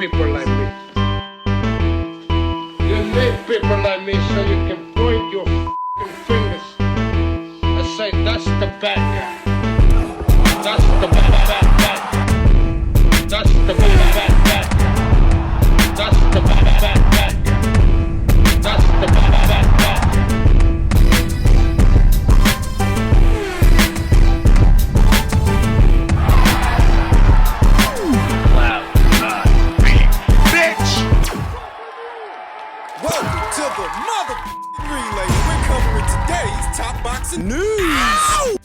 people like me. You need people like me so you can point your f***ing fingers and say, that's the bad guy. That's the bad guy. That's the bad guy. That's the bad guy. That's the bad guy. Welcome to the relay. We're covering today's top boxing news.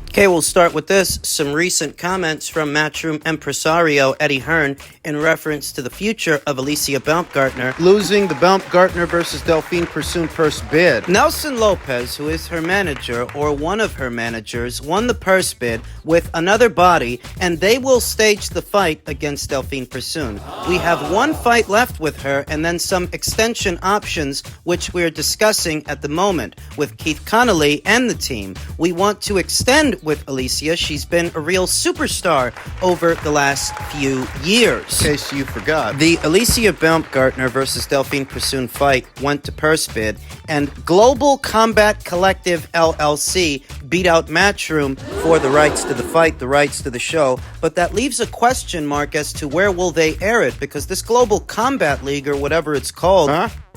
Okay, we'll start with this. Some recent comments from Matchroom impresario Eddie Hearn in reference to the future of Alicia Baumgardner losing the Baumgardner versus Delphine Persoon purse bid. Nelson Lopez, who is her manager or one of her managers, won the purse bid with another body, and they will stage the fight against Delphine Persoon. We have one fight left with her and then some extension options, which we're discussing at the moment with Keith Connolly and the team. We want to extend with Alicia. She's been a real superstar over the last few years. In case you forgot. The Alicia Baumgardner versus Delphine Persoon fight went to purse bid, and Global Combat Collective LLC beat out Matchroom for the rights to the fight, the rights to the show. But that leaves a question mark as to where will they air it, because this Global Combat League, or whatever it's called,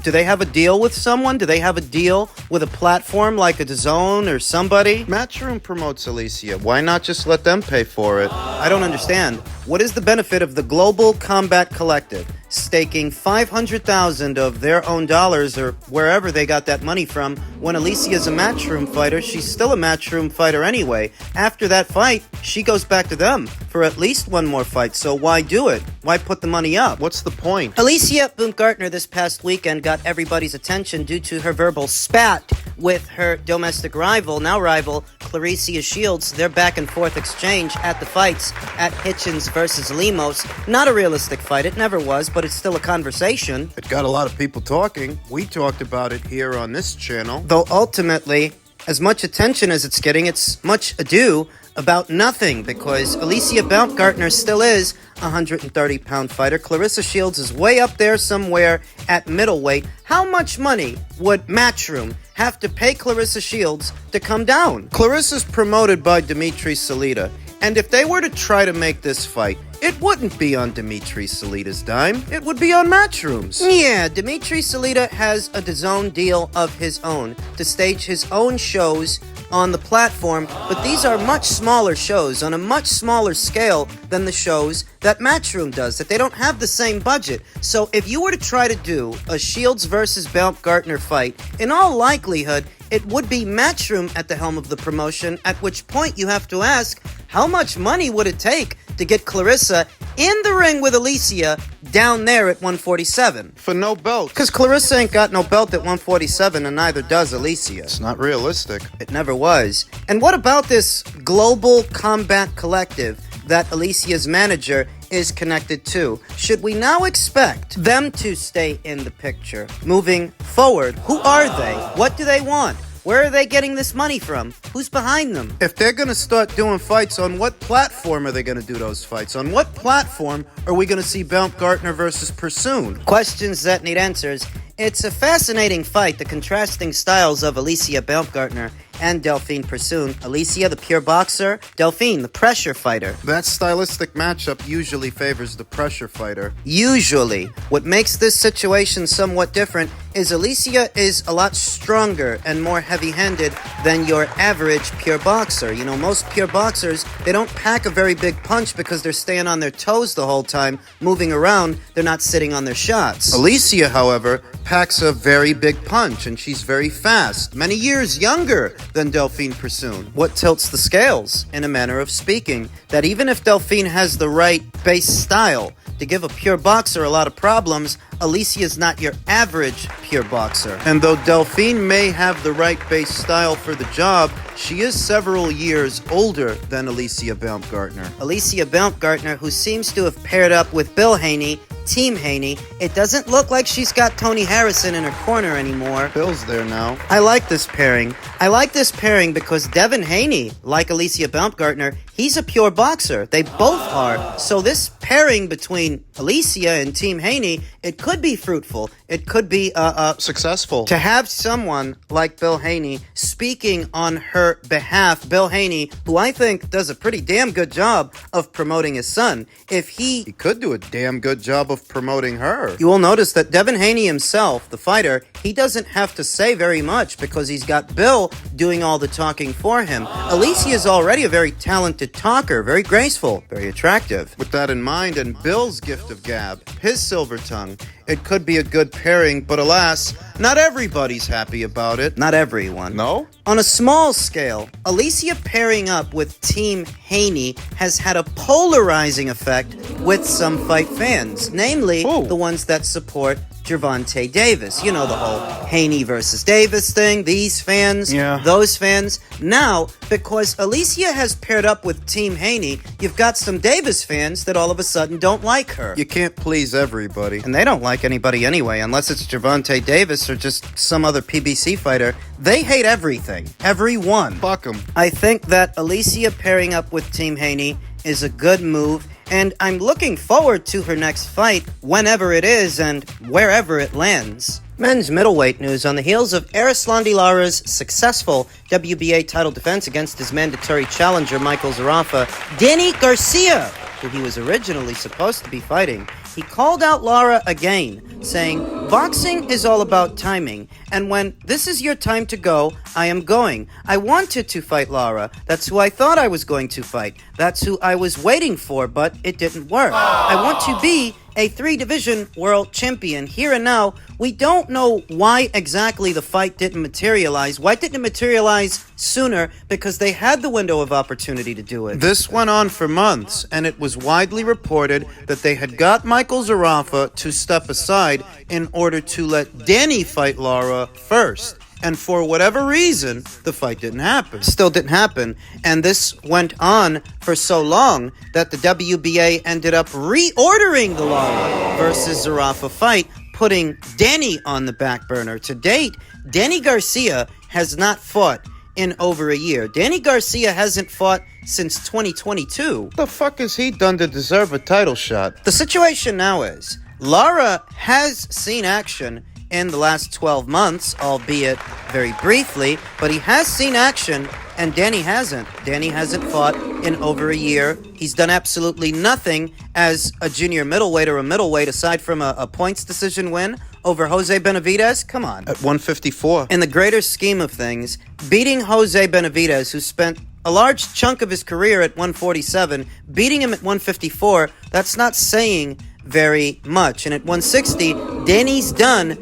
do they have a deal with someone? Do they have a deal with a platform like a DAZN or somebody? Matchroom promotes Alicia. Why not just let them pay for it? I don't understand. What is the benefit of the Global Combat Collective staking $500,000 of their own dollars or wherever they got that money from when Alicia's a Matchroom fighter? She's still a Matchroom fighter anyway. After that fight, she goes back to them for at least one more fight. So why do it? Why put the money up? What's the point? Alicia Baumgardner this past weekend got everybody's attention due to her verbal spat with her domestic rival, now rival, Clarissa Shields. Their back and forth exchange at the fights at Hitchens versus Lemos. Not a realistic fight. It never was, but it's still a conversation. It got a lot of people talking. We talked about it here on this channel. Though ultimately, as much attention as it's getting, it's much ado about nothing, because Alicia Baumgardner still is a 130-pound fighter. Clarissa Shields is way up there somewhere at middleweight. How much money would Matchroom have to pay Clarissa Shields to come down? Clarissa's promoted by Dimitri Salita, and if they were to try to make this fight, it wouldn't be on Dimitri Salita's dime. It would be on Matchroom's. Yeah, Dimitri Salita has a DAZN deal of his own to stage his own shows on the platform, but these are much smaller shows on a much smaller scale than the shows that Matchroom does, that they don't have the same budget. So if you were to try to do a Shields versus Baumgardner fight, in all likelihood, it would be Matchroom at the helm of the promotion, at which point you have to ask, how much money would it take to get Clarissa in the ring with Alicia down there at 147? For no belt. Because Clarissa ain't got no belt at 147, and neither does Alicia. It's not realistic. It never was. And what about this Global Combat Collective that Alicia's manager is connected to? Should we now expect them to stay in the picture moving forward? Who are they? What do they want? Where are they getting this money from? Who's behind them? If they're going to start doing fights, on what platform are they going to do those fights? On what platform are we going to see Baumgardner versus Persoon? Questions that need answers. It's a fascinating fight, the contrasting styles of Alicia Baumgardner and Delphine Persoon. Alicia, the pure boxer. Delphine, the pressure fighter. That stylistic matchup usually favors the pressure fighter. Usually. What makes this situation somewhat different is Alicia is a lot stronger and more heavy-handed than your average pure boxer. You know, most pure boxers, they don't pack a very big punch because they're staying on their toes the whole time, moving around. They're not sitting on their shots. Alicia, however, packs a very big punch, and she's very fast, many years younger than Delphine Persoon. What tilts the scales, in a manner of speaking, that even if Delphine has the right base style to give a pure boxer a lot of problems, Alicia is not your average pure boxer. And though Delphine may have the right base style for the job, she is several years older than Alicia Baumgardner. Alicia Baumgardner, who seems to have paired up with Bill Haney, Team Haney. It doesn't look like she's got Tony Harrison in her corner anymore. Bill's there now. I like this pairing. I like this pairing because Devin Haney, like Alicia Baumgardner, He's a pure boxer. They both are. So this pairing between Alicia and Team Haney, it could be fruitful. It could be Successful. to have someone like Bill Haney speaking on her behalf. Bill Haney, who I think does a pretty damn good job of promoting his son. If He could do a damn good job of promoting her. you will notice that Devin Haney himself, the fighter, he doesn't have to say very much because he's got Bill doing all the talking for him. Alicia is already a very talented talker, very graceful, very attractive. With that in mind, and Bill's gift of gab, his silver tongue, it could be a good pairing, but alas, not everybody's happy about it. Not everyone. No? On a small scale, Alicia pairing up with Team Haney has had a polarizing effect with some fight fans, namely Who? the ones that support Gervonta Davis. You know the whole Haney versus Davis thing, these fans, Yeah. those fans. Now, because Alicia has paired up with Team Haney, you've got some Davis fans that all of a sudden don't like her. You can't please everybody. And they don't like anybody anyway, unless it's Gervonta Davis or just some other PBC fighter. They hate everything. Everyone. Fuck 'em. I think that Alicia pairing up with Team Haney is a good move, and I'm looking forward to her next fight, whenever it is and wherever it lands. Men's middleweight news on the heels of Erislandy Lara's successful WBA title defense against his mandatory challenger Michael Zarafa, Danny Garcia, who he was originally supposed to be fighting. He called out Lara again, saying, "Boxing is all about timing, and when this is your time to go, I am going. I wanted to fight Lara. That's who I thought I was going to fight. That's who I was waiting for, but it didn't work. I want to be a 3-division world champion here and now. We don't know why exactly the fight didn't materialize. Why didn't it materialize sooner? Because they had the window of opportunity to do it. This went on for months, and it was widely reported that they had got Michael Zarafa to step aside in order to let Danny fight Lara first. And for whatever reason, the fight didn't happen. Still didn't happen, and this went on for so long that the WBA ended up reordering the Lara versus Zarafa fight, putting Danny on the back burner. To date, Danny Garcia has not fought in over a year. Danny Garcia hasn't fought since 2022. What the fuck has he done to deserve a title shot? The situation now is, Lara has seen action in the last 12 months, albeit very briefly, but he has seen action, and Danny hasn't. Danny hasn't fought in over a year. He's done absolutely nothing as a junior middleweight or a middleweight aside from a points decision win over Jose Benavidez. Come on. At 154. In the greater scheme of things, beating Jose Benavidez, who spent a large chunk of his career at 147, beating him at 154, that's not saying very much. And at 160, Danny's done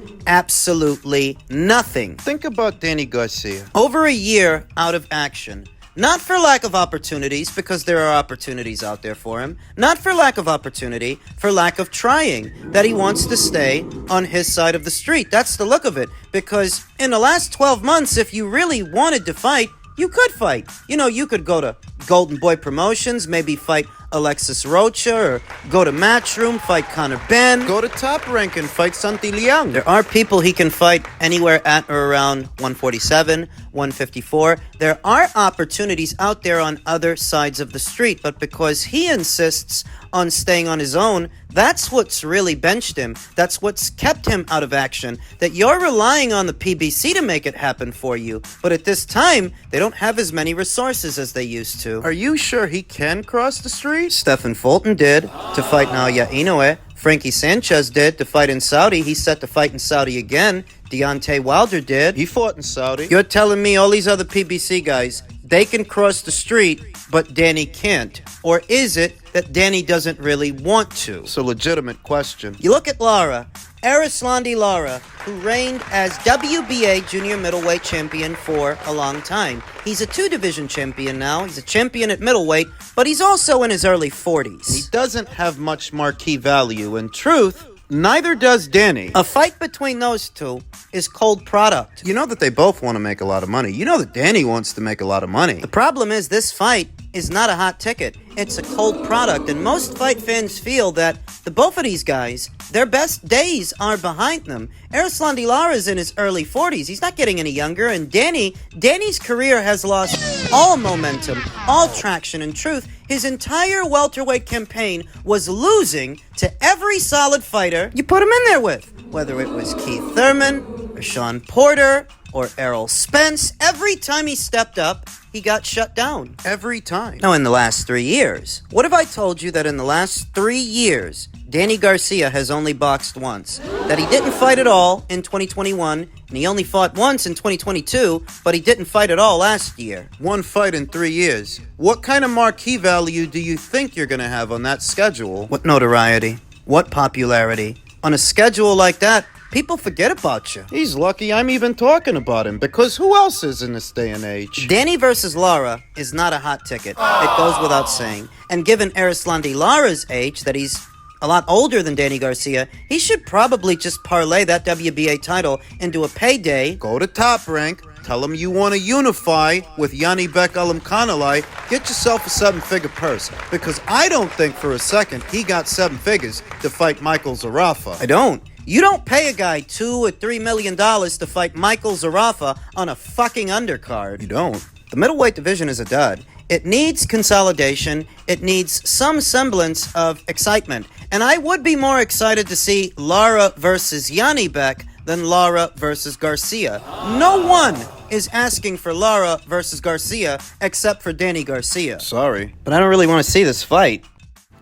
absolutely nothing. Think about Danny Garcia. Over a year out of action. Not for lack of opportunities, because there are opportunities out there for him. Not for lack of opportunity, for lack of trying. That he wants to stay on his side of the street. That's the look of it. Because in the last 12 months, if you really wanted to fight, you could fight. You know, you could go to Golden Boy Promotions, maybe fight Alexis Rocha, or go to Matchroom, fight Conor Ben. Go to Top Rank and fight Santi Liang. There are people he can fight anywhere at or around 147, 154. There are opportunities out there on other sides of the street, but because he insists on staying on his own, that's what's really benched him. That's what's kept him out of action. That you're relying on the PBC to make it happen for you, but at this time, they don't have as many resources as they used to. Are you sure he can cross the street? Stephen Fulton did to fight Naoya Inoue. Frankie Sanchez did to fight in Saudi. He's set to fight in Saudi again. Deontay Wilder did. He fought in Saudi. You're telling me all these other PBC guys, they can cross the street, but Danny can't? Or is it that Danny doesn't really want to? It's a legitimate question. You look at Lara, Erislandy Lara, who reigned as WBA junior middleweight champion for a long time. He's a 2-division champion now. He's a champion at middleweight, but he's also in his early 40s. He doesn't have much marquee value. In truth, neither does Danny. A fight between those two is cold product. You know that they both want to make a lot of money. You know that Danny wants to make a lot of money. The problem is this fight is not a hot ticket. It's a cold product, and most fight fans feel that the both of these guys, their best days are behind them. Erislandy Lara's in his early 40s. He's not getting any younger, and Danny's career has lost all momentum, all traction. In truth, his entire welterweight campaign was losing to every solid fighter you put him in there with. Whether it was Keith Thurman, or Sean Porter, or Errol Spence, every time he stepped up, he got shut down. Every time. Now, in the last 3 years, what if I told you that in the last 3 years, Danny Garcia has only boxed once? That he didn't fight at all in 2021, and he only fought once in 2022, but he didn't fight at all last year. One fight in 3 years. What kind of marquee value do you think you're going to have on that schedule? What notoriety? What popularity? On a schedule like that, people forget about you. He's lucky I'm even talking about him, because who else is in this day and age? Danny versus Lara is not a hot ticket. It goes without saying. And given Erislandy Lara's age, that he's a lot older than Danny Garcia, he should probably just parlay that WBA title into a payday. Go to Top Rank, tell him you want to unify with Yanni Bek Kanalai, get yourself a 7-figure purse, because I don't think for a second he got 7 figures to fight Michael Zarafa. I don't. You don't pay a guy $2 or $3 million to fight Michael Zarafa on a fucking undercard. You don't. The middleweight division is a dud. It needs consolidation. It needs some semblance of excitement. And I would be more excited to see Lara versus Yanni Bek than Lara versus Garcia. No one is asking for Lara versus Garcia except for Danny Garcia. Sorry. But I don't really want to see this fight.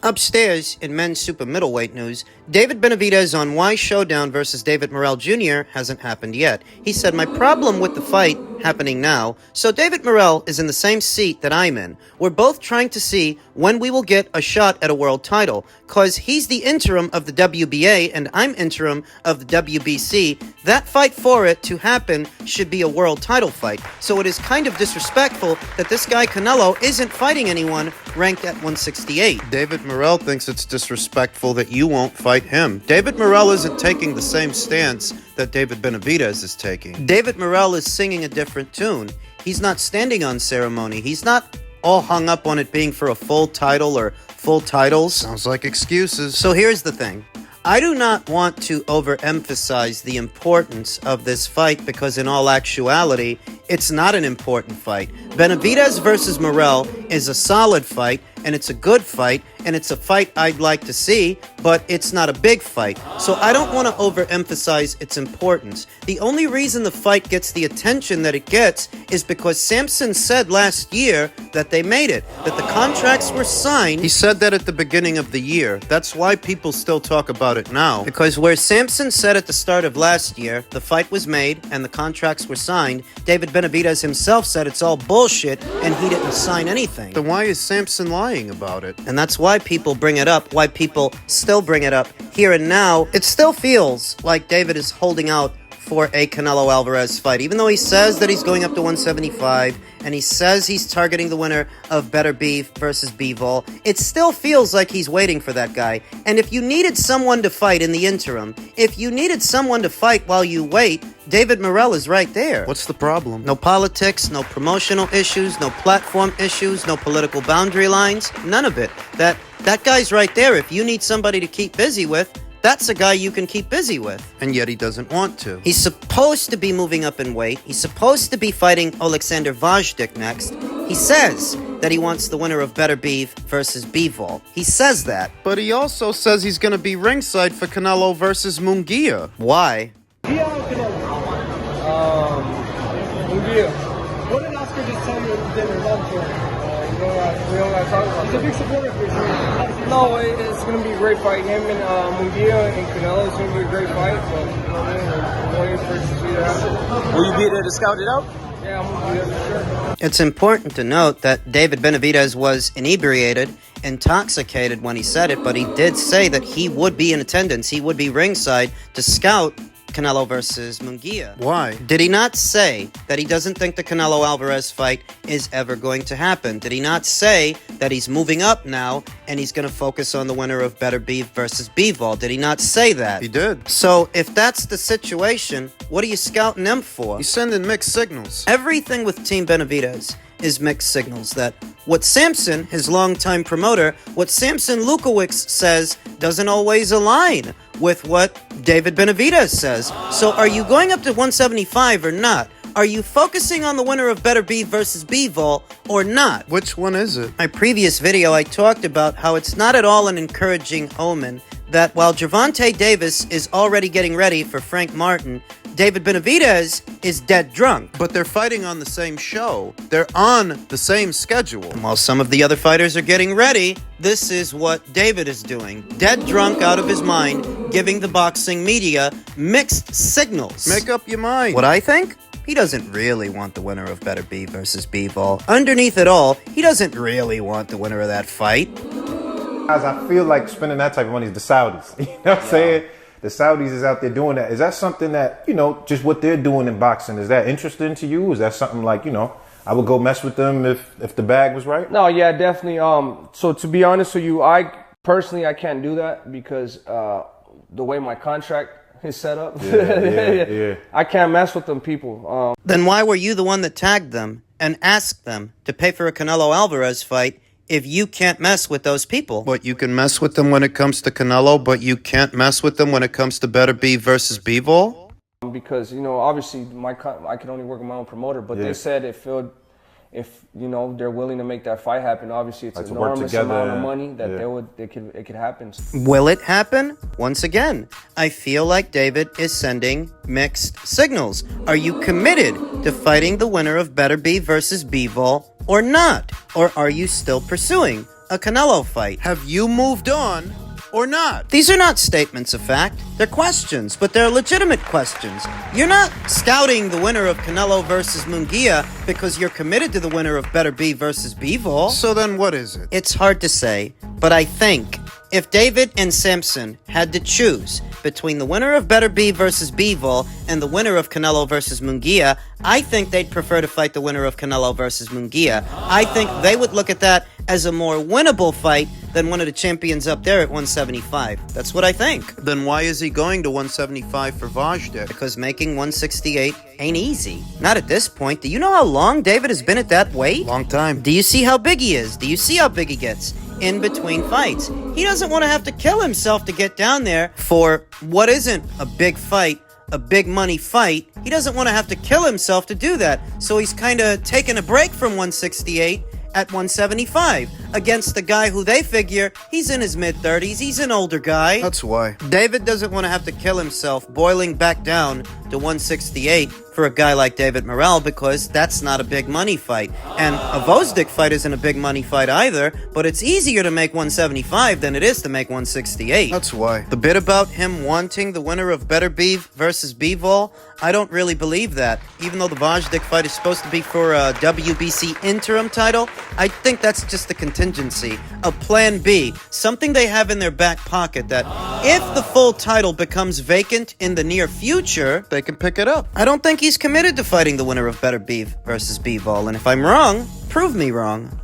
Upstairs, in men's super middleweight news, David Benavidez on why Showdown versus David Morrell Jr. hasn't happened yet. He said, "My problem with the fight happening now, so David Morrell is in the same seat that I'm in. We're both trying to see when we will get a shot at a world title, cause he's the interim of the WBA and I'm interim of the WBC. That fight for it to happen should be a world title fight. So it is kind of disrespectful that this guy Canelo isn't fighting anyone ranked at 168. David Morrell thinks it's disrespectful that you won't fight him. David Morrell isn't taking the same stance that David Benavidez is taking. David Morrell is singing a different tune. He's not standing on ceremony. He's not all hung up on it being for a full title or full titles. Sounds like excuses. So here's the thing. I do not want to overemphasize the importance of this fight because in all actuality, it's not an important fight. Benavidez versus Morrell is a solid fight, and it's a good fight, and it's a fight I'd like to see, but it's not a big fight. So I don't want to overemphasize its importance. The only reason the fight gets the attention that it gets is because Sampson said last year that they made it, that the contracts were signed. He said that at the beginning of the year. That's why people still talk about it now. Because where Sampson said at the start of last year, the fight was made and the contracts were signed, David Benavidez himself said it's all bullshit and he didn't sign anything. Then why is Sampson lying about it? And that's why people bring it up, why people still bring it up here and now. It still feels like David is holding out for a Canelo Alvarez fight, even though he says that he's going up to 175 and he says he's targeting the winner of Beterbiev versus Bivol. It still feels like he's waiting for that guy. And if you needed someone to fight in the interim, if you needed someone to fight while you wait, David Morrell is right there. What's the problem? No politics, no promotional issues, no platform issues, no political boundary lines, none of it. That guy's right there. If you need somebody to keep busy with, that's a guy you can keep busy with. And yet he doesn't want to. He's supposed to be moving up in weight. He's supposed to be fighting Alexander Vazdik next. He says that he wants the winner of Beterbiev versus Bivol. He says that. But he also says he's going to be ringside for Canelo versus Munguia. Why? Munguia. What did Oscar just tell you at dinner lunch? We don't got to talk about it. He's a big supporter of yours. No, it's going to be a great fight. Him and Munguia and Canelo is going to be a great fight. But we're waiting for it to see that. Will you be there to scout it out? Yeah, I'm going to be there for sure. It's important to note that David Benavidez was inebriated, intoxicated when he said it, but he did say that he would be in attendance. He would be ringside to scout Canelo versus Munguia. Why? Did he not say that he doesn't think the Canelo Alvarez fight is ever going to happen? Did he not say that he's moving up now and he's going to focus on the winner of Beterbiev versus Bivol? Did he not say that? He did. So if that's the situation, what are you scouting them for? He's sending mixed signals. Everything with Team Benavidez is mixed signals that what Samson, his longtime promoter, what Samson Lukowicz says doesn't always align with what David Benavidez says. So are you going up to 175 or not? Are you focusing on the winner of Beterbiev versus Bivol or not? Which one is it? My previous video, I talked about how it's not at all an encouraging omen that while Gervonta Davis is already getting ready for Frank Martin, David Benavidez is dead drunk. But they're fighting on the same show. They're on the same schedule. And while some of the other fighters are getting ready, this is what David is doing. Dead drunk out of his mind, giving the boxing media mixed signals. Make up your mind. What I think? He doesn't really want the winner of Beterbiev versus Bivol. Underneath it all, he doesn't really want the winner of that fight. Guys, I feel like spending that type of money is the Saudis. You know what I'm saying? The Saudis is out there doing that. Is that something that, you know, just what they're doing in boxing, is that interesting to you? Is that something like, you know, I would go mess with them if the bag was right? No, yeah, definitely. So to be honest with you, I can't do that because the way my contract is set up. Yeah. I can't mess with them people. Then why were you the one that tagged them and asked them to pay for a Canelo Alvarez fight if you can't mess with those people? But you can mess with them when it comes to Canelo, but you can't mess with them when it comes to Beterbiev versus Bivol? Because, you know, obviously I can only work with my own promoter, but they said if you know, they're willing to make that fight happen, obviously it's an enormous amount of money that it could happen. Will it happen? Once again, I feel like David is sending mixed signals. Are you committed to fighting the winner of Beterbiev versus Bivol or not? Or are you still pursuing a Canelo fight? Have you moved on or not? These are not statements of fact. They're questions, but they're legitimate questions. You're not scouting the winner of Canelo versus Munguia because you're committed to the winner of Beterbiev versus Bivol. So then what is it? It's hard to say, but I think if David and Samson had to choose between the winner of Beterbiev versus Bivol and the winner of Canelo versus Munguia, I think they'd prefer to fight the winner of Canelo versus Munguia. I think they would look at that as a more winnable fight than one of the champions up there at 175. That's what I think. Then why is he going to 175 for Vajda? Because making 168 ain't easy. Not at this point. Do you know how long David has been at that weight? Long time. Do you see how big he is? Do you see how big he gets in between fights? He doesn't want to have to kill himself to get down there for what isn't a big fight, a big money fight. He doesn't want to have to kill himself to do that. So he's kind of taking a break from 168 at 175 against the guy who they figure he's in his mid-30s. He's an older guy. That's why. David doesn't want to have to kill himself boiling back down to 168 for a guy like David Morrell because that's not a big money fight. And a Vosdick fight isn't a big money fight either, but it's easier to make 175 than it is to make 168. That's why. The bit about him wanting the winner of Beterbiev versus Bivol, I don't really believe that. Even though the Vajdic fight is supposed to be for a WBC interim title, I think that's just a contingency, a plan B, something they have in their back pocket that if the full title becomes vacant in the near future, They can pick it up. I don't think he's committed to fighting the winner of Beterbiev versus Bivol, and if I'm wrong, prove me wrong.